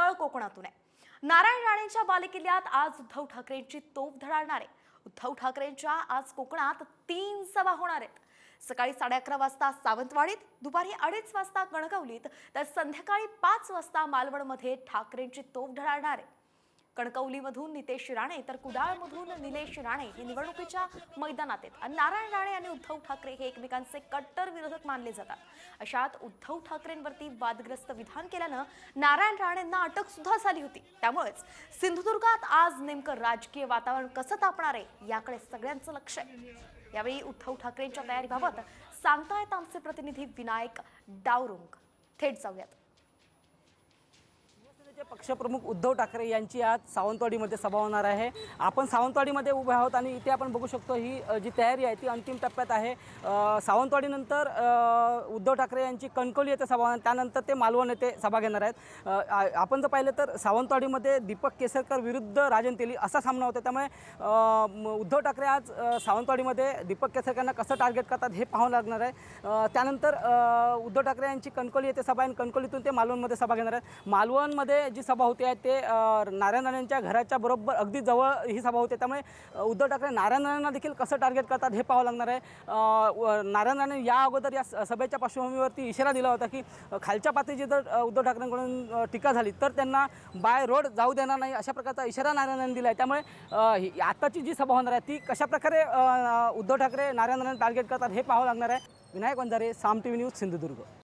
तळ कोकणातून आहे। नारायण राणेंच्या बालेकिल्ल्यात आज उद्धव ठाकरेंची तोफ धडाडणार आहे। उद्धव ठाकरेंच्या आज कोकणात 3 सभा होणार आहेत। सकाळी 11:30 वाजता सावंतवाडीत, दुपारी 2:30 वाजता कणकवलीत, तर संध्याकाळी 5 वाजता मालवणमध्ये ठाकरेंची तोफ धडाडणार आहे। कणकवलीमधून नितेश राणे तर कुडाळमधून निलेश राणे हे निवडणुकीच्या मैदानात आहेत आणि नारायण राणे आणि उद्धव ठाकरे हे एकमेकांचे कट्टर विरोधक मानले जातात। अशात उद्धव ठाकरेंवरती वादग्रस्त विधान केल्यानं नारायण राणेंना अटक सुद्धा झाली होती। त्यामुळेच सिंधुदुर्गात आज नेमकं राजकीय वातावरण कसं तापणार आहे याकडे सगळ्यांचं लक्ष आहे। यावेळी उद्धव ठाकरेंच्या तयारीबाबत सांगतायत आमचे प्रतिनिधी विनायक डावरुंग। थेट जाऊयात। पक्षप्रमुख उद्धव ठाकरे यांची आज सावंतवाडीमध्ये सभा होणार आहे। आपण सावंतवाडीमध्ये उभे आहोत आणि इथे आपण बघू शकतो ही जी तयारी आहे ती अंतिम टप्प्यात आहे। सावंतवाडीनंतर उद्धव ठाकरे यांची कणकवली येथे सभा होणार, त्यानंतर ते मालवण येथे सभा घेणार आहेत। आपण जर पाहिलं तर सावंतवाडीमध्ये दीपक केसरकर विरुद्ध राजन तेली असा सामना होता, त्यामुळे उद्धव ठाकरे आज सावंतवाडीमध्ये दीपक केसरकरांना कसं टार्गेट करतात हे पाहावं लागणार आहे। त्यानंतर उद्धव ठाकरे यांची कणकवली येथे सभा आहे, कणकवलीतून ते मालवणमध्ये सभा घेणार आहेत। मालवणमध्ये जी सभा होते आहे ते नारायण राणेंच्या घराच्या बरोबर अगदी जवळ ही सभा होते, त्यामुळे उद्धव ठाकरे नारायण राणेंना देखील कसं टार्गेट करतात हे पाहावं लागणार आहे। नारायण राणे या अगोदर या सभेच्या पार्श्वभूमीवरती इशारा दिला होता की खालच्या पातळीची जर उद्धव ठाकरेंकडून टीका झाली तर त्यांना बाय रोड जाऊ देणार नाही, अशा प्रकारचा इशारा नारायण राणे दिला आहे। त्यामुळे आताची जी सभा होणार आहे ती कशाप्रकारे उद्धव ठाकरे नारायण राणे टार्गेट करतात हे पाहावं लागणार आहे। विनायक वंजारे, साम टीव्ही न्यूज, सिंधुदुर्ग।